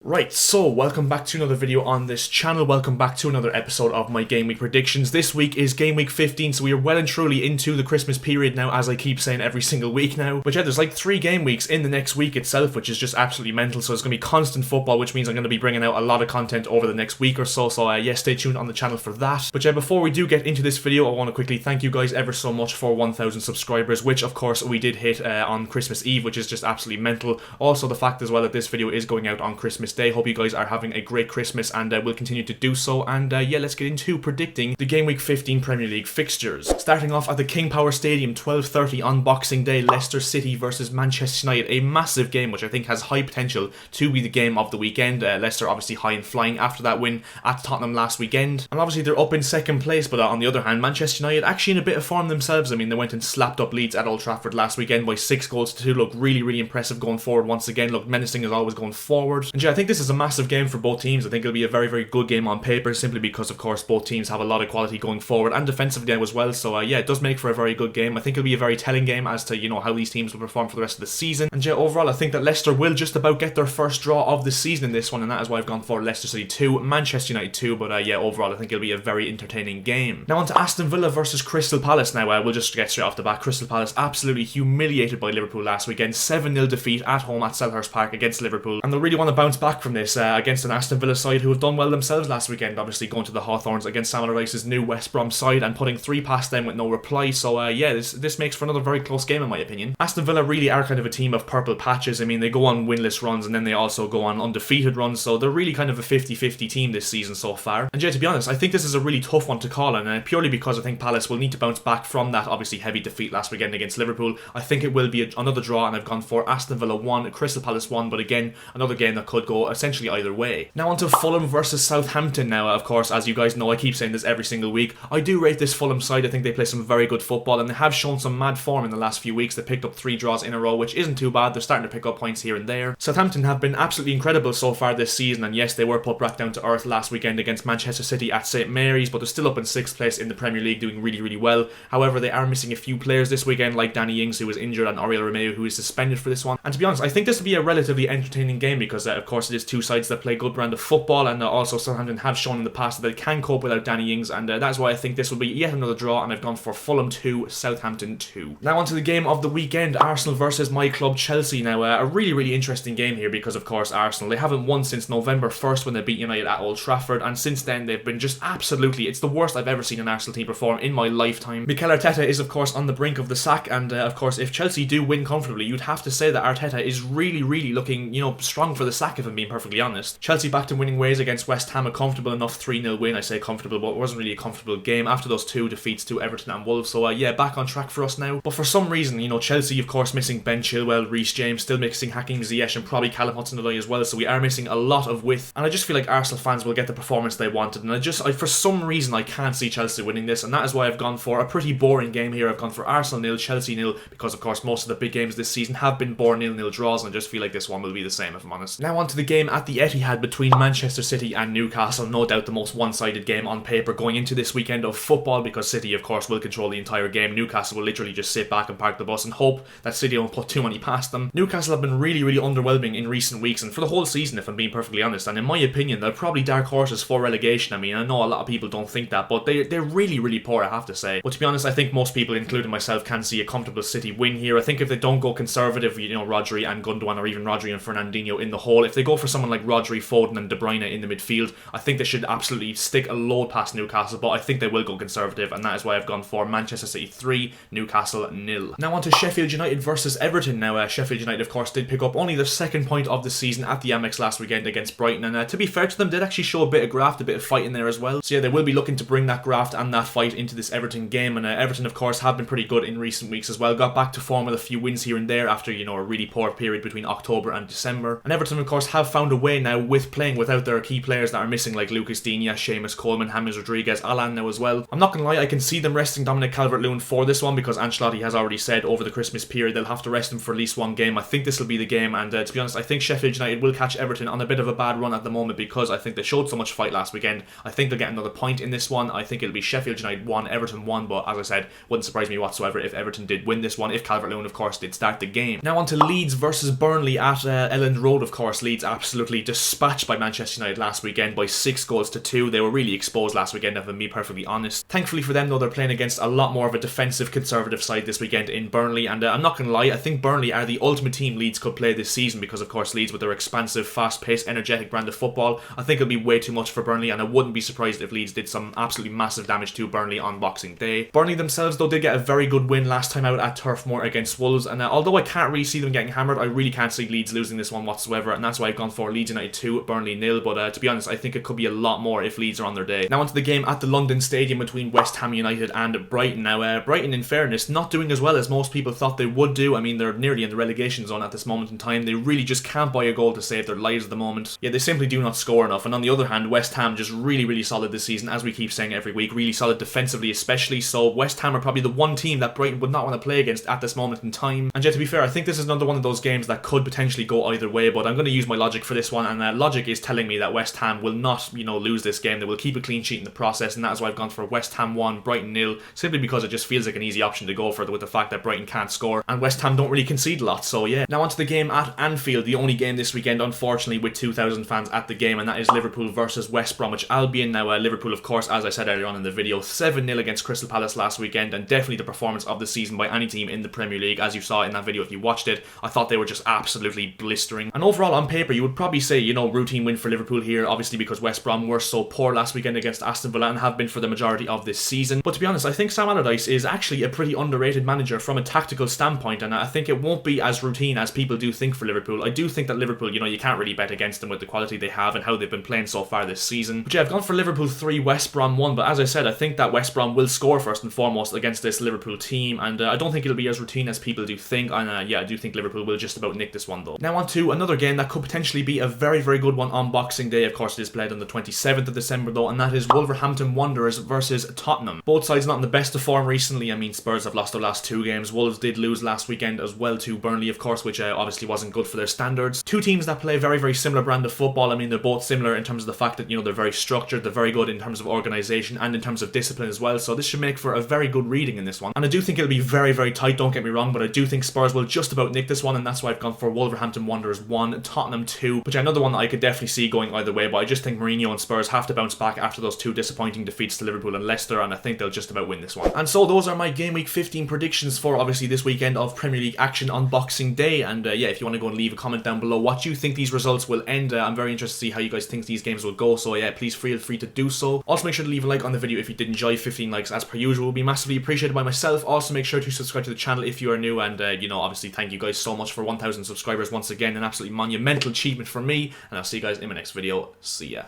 Right, so welcome back to another video on this channel, welcome back to another episode of my Game Week predictions. This week is Game Week 15, so we are well and truly into the Christmas period now, as I keep saying every single week now. But yeah, there's like 3 game weeks in the next week itself, which is just absolutely mental, so it's going to be constant football, which means I'm going to be bringing out a lot of content over the next week or so, yeah, stay tuned on the channel for that. But yeah, before we do get into this video, I want to quickly thank you guys ever so much for 1,000 subscribers, which of course we did hit on Christmas Eve, which is just absolutely mental. Also the fact as well that this video is going out on Christmas Day. Hope you guys are having a great Christmas and will continue to do so. And yeah, let's get into predicting the Game Week 15 Premier League fixtures. Starting off at the King Power Stadium, 12:30 on Boxing Day, Leicester City versus Manchester United. A massive game which I think has high potential to be the game of the weekend. Leicester obviously high and flying after that win at Tottenham last weekend. And obviously they're up in second place, but on the other hand, Manchester United actually in a bit of form themselves. I mean, they went and slapped up Leeds at Old Trafford last weekend by 6-2. Look really impressive going forward once again. Look menacing as always going forward. And yeah, I think this is a massive game for both teams. I think it'll be a very good game on paper, simply because of course both teams have a lot of quality going forward and defensively now as well. So yeah, it does make for a very good game. I think it'll be a very telling game as to, you know, how these teams will perform for the rest of the season. And yeah, overall I think that Leicester will just about get their first draw of the season in this one, and that is why I've gone for Leicester City 2, Manchester United 2. But yeah, overall I think it'll be a very entertaining game. Now on to Aston Villa versus Crystal Palace. Now we'll just get straight off the bat. Crystal Palace absolutely humiliated by Liverpool last weekend. 7-0 defeat at home at Selhurst Park against Liverpool, and they'll really want to bounce back from this against an Aston Villa side who have done well themselves last weekend, obviously going to the Hawthorns against Sam Allardyce's new West Brom side and putting 3 past them with no reply. So yeah, this makes for another very close game in my opinion. Aston Villa really are kind of a team of purple patches. I mean, they go on winless runs and then they also go on undefeated runs, so they're really kind of a 50-50 team this season so far. And yeah, to be honest, I think this is a really tough one to call, and purely because I think Palace will need to bounce back from that obviously heavy defeat last weekend against Liverpool. I think it will be another draw, and I've gone for Aston Villa 1, Crystal Palace 1, but again, another game that could go essentially either way. Now on to Fulham versus Southampton. Now of course, as you guys know, I keep saying this every single week, I do rate this Fulham side. I think they play some very good football and they have shown some mad form in the last few weeks. They picked up 3 draws in a row, which isn't too bad. They're starting to pick up points here and there. Southampton have been absolutely incredible so far this season, and yes, they were put back down to earth last weekend against Manchester City at St Mary's, but they're still up in 6th place in the Premier League, doing really well. However, they are missing a few players this weekend, like Danny Ings, who was injured, and Oriol Romeu, who is suspended for this one. And to be honest, I think this will be a relatively entertaining game because of course it is 2 sides that play good brand of football, and also Southampton have shown in the past that they can cope without Danny Ings, and that's why I think this will be yet another draw, and I've gone for Fulham 2, Southampton 2. Now on to the game of the weekend, Arsenal versus my club Chelsea. Now a really interesting game here because of course Arsenal, they haven't won since November 1st when they beat United at Old Trafford, and since then they've been just absolutely, it's the worst I've ever seen an Arsenal team perform in my lifetime. Mikel Arteta is of course on the brink of the sack, and of course if Chelsea do win comfortably, you'd have to say that Arteta is really looking, you know, strong for the sack if I'm being perfectly honest. Chelsea back to winning ways against West Ham, a comfortable enough 3-0 win. I say comfortable, but it wasn't really a comfortable game after those 2 defeats to Everton and Wolves. So yeah, back on track for us now. But for some reason, you know, Chelsea of course missing Ben Chilwell, Reece James, still missing Hakim Ziyech, and probably Callum Hudson-Odoi as well. So we are missing a lot of width, and I just feel like Arsenal fans will get the performance they wanted, and for some reason I can't see Chelsea winning this, and that is why I've gone for a pretty boring game here. I've gone for Arsenal 0, Chelsea 0, because of course most of the big games this season have been boring 0-0 draws, and I just feel like this one will be the same if I'm honest. Now on to the game at the Etihad between Manchester City and Newcastle. No doubt the most one-sided game on paper going into this weekend of football, because City of course will control the entire game. Newcastle will literally just sit back and park the bus and hope that City don't put too many past them. Newcastle have been really underwhelming in recent weeks, and for the whole season if I'm being perfectly honest, and in my opinion they're probably dark horses for relegation. I mean, I know a lot of people don't think that, but they're really poor, I have to say. But to be honest, I think most people, including myself, can see a comfortable City win here. I think if they don't go conservative, you know, Rodri and Gundogan, or even Rodri and Fernandinho in the hole, if they go for someone like Rodri, Foden and De Bruyne in the midfield, I think they should absolutely stick a load past Newcastle, but I think they will go conservative, and that is why I've gone for Manchester City 3, Newcastle 0. Now on to Sheffield United versus Everton. Now Sheffield United of course did pick up only their 2nd point of the season at the Amex last weekend against Brighton, and to be fair to them, did actually show a bit of graft, a bit of fight in there as well. So yeah, they will be looking to bring that graft and that fight into this Everton game, and Everton of course have been pretty good in recent weeks as well. Got back to form with a few wins here and there after, you know, a really poor period between October and December. And Everton of course have found a way now with playing without their key players that are missing, like Lucas Digne, Seamus Coleman, James Rodriguez, Alan now as well. I'm not gonna lie, I can see them resting Dominic Calvert-Lewin for this one because Ancelotti has already said over the Christmas period they'll have to rest him for at least 1 game. I think this will be the game, and to be honest, I think Sheffield United will catch Everton on a bit of a bad run at the moment because I think they showed so much fight last weekend. I think they'll get another point in this one. I think it'll be Sheffield United 1, Everton 1, but as I said, wouldn't surprise me whatsoever if Everton did win this one, if Calvert-Lewin of course did start the game. Now on to Leeds versus Burnley at Elland Road. Of course, Leeds absolutely dispatched by Manchester United last weekend by 6 goals to 2. They were really exposed last weekend, if I'm being perfectly honest. Thankfully for them though, they're playing against a lot more of a defensive conservative side this weekend in Burnley, and I'm not going to lie, I think Burnley are the ultimate team Leeds could play this season, because of course Leeds with their expansive, fast-paced, energetic brand of football, I think it'll be way too much for Burnley, and I wouldn't be surprised if Leeds did some absolutely massive damage to Burnley on Boxing Day. Burnley themselves though did get a very good win last time out at Turf Moor against Wolves, and although I can't really see them getting hammered, I really can't see Leeds losing this one whatsoever, and that's why I've gone for Leeds United 2, Burnley 0, but to be honest, I think it could be a lot more if Leeds are on their day. Now onto the game at the London Stadium between West Ham United and Brighton. Now Brighton, in fairness, not doing as well as most people thought they would do. I mean, they're nearly in the relegation zone at this moment in time. They really just can't buy a goal to save their lives at the moment. Yeah, they simply do not score enough, and on the other hand, West Ham just really solid this season, as we keep saying every week, really solid defensively especially, so West Ham are probably the one team that Brighton would not want to play against at this moment in time. And yet, to be fair, I think this is another one of those games that could potentially go either way, but I'm going to use my logic for this one, and logic is telling me that West Ham will not, lose this game. They will keep a clean sheet in the process, and that is why I've gone for West Ham 1, Brighton 0, simply because it just feels like an easy option to go for with the fact that Brighton can't score, and West Ham don't really concede a lot, so yeah. Now onto the game at Anfield, the only game this weekend, unfortunately, with 2,000 fans at the game, and that is Liverpool versus West Bromwich Albion. Now, Liverpool, of course, as I said earlier on in the video, 7-0 against Crystal Palace last weekend, and definitely the performance of the season by any team in the Premier League, as you saw in that video if you watched it. I thought they were just absolutely blistering, and overall on paper you would probably say, routine win for Liverpool here, obviously because West Brom were so poor last weekend against Aston Villa and have been for the majority of this season. But to be honest, I think Sam Allardyce is actually a pretty underrated manager from a tactical standpoint, and I think it won't be as routine as people do think for Liverpool. I do think that Liverpool, you can't really bet against them with the quality they have and how they've been playing so far this season. But yeah, I've gone for Liverpool 3, West Brom 1, but as I said, I think that West Brom will score first and foremost against this Liverpool team, and I don't think it'll be as routine as people do think, and yeah, I do think Liverpool will just about nick this one though. Now on to another game that could potentially be a very good one on Boxing Day. Of course, it is played on the 27th of December though, and that is Wolverhampton Wanderers versus Tottenham. Both sides not in the best of form recently. I mean, Spurs have lost their last 2 games. Wolves did lose last weekend as well to Burnley, of course, which obviously wasn't good for their standards. Two teams that play very similar brand of football. I mean, they're both similar in terms of the fact that, they're very structured, they're very good in terms of organisation and in terms of discipline as well, so this should make for a very good reading in this one. And I do think it'll be very tight, don't get me wrong, but I do think Spurs will just about nick this one, and that's why I've gone for Wolverhampton Wanderers 1, Tottenham 2, which is another one that I could definitely see going either way, but I just think Mourinho and Spurs have to bounce back after those 2 disappointing defeats to Liverpool and Leicester, and I think they'll just about win this one. And so those are my Game Week 15 predictions for obviously this weekend of Premier League action on Boxing Day, and yeah, if you want to go and leave a comment down below what you think these results will end, I'm very interested to see how you guys think these games will go, so yeah, please feel free to do so. Also make sure to leave a like on the video if you did enjoy. 15 likes as per usual will be massively appreciated by myself. Also make sure to subscribe to the channel if you are new, and obviously thank you guys so much for 1,000 subscribers once again, an absolutely monumental achievement for me, and I'll see you guys in my next video. See ya.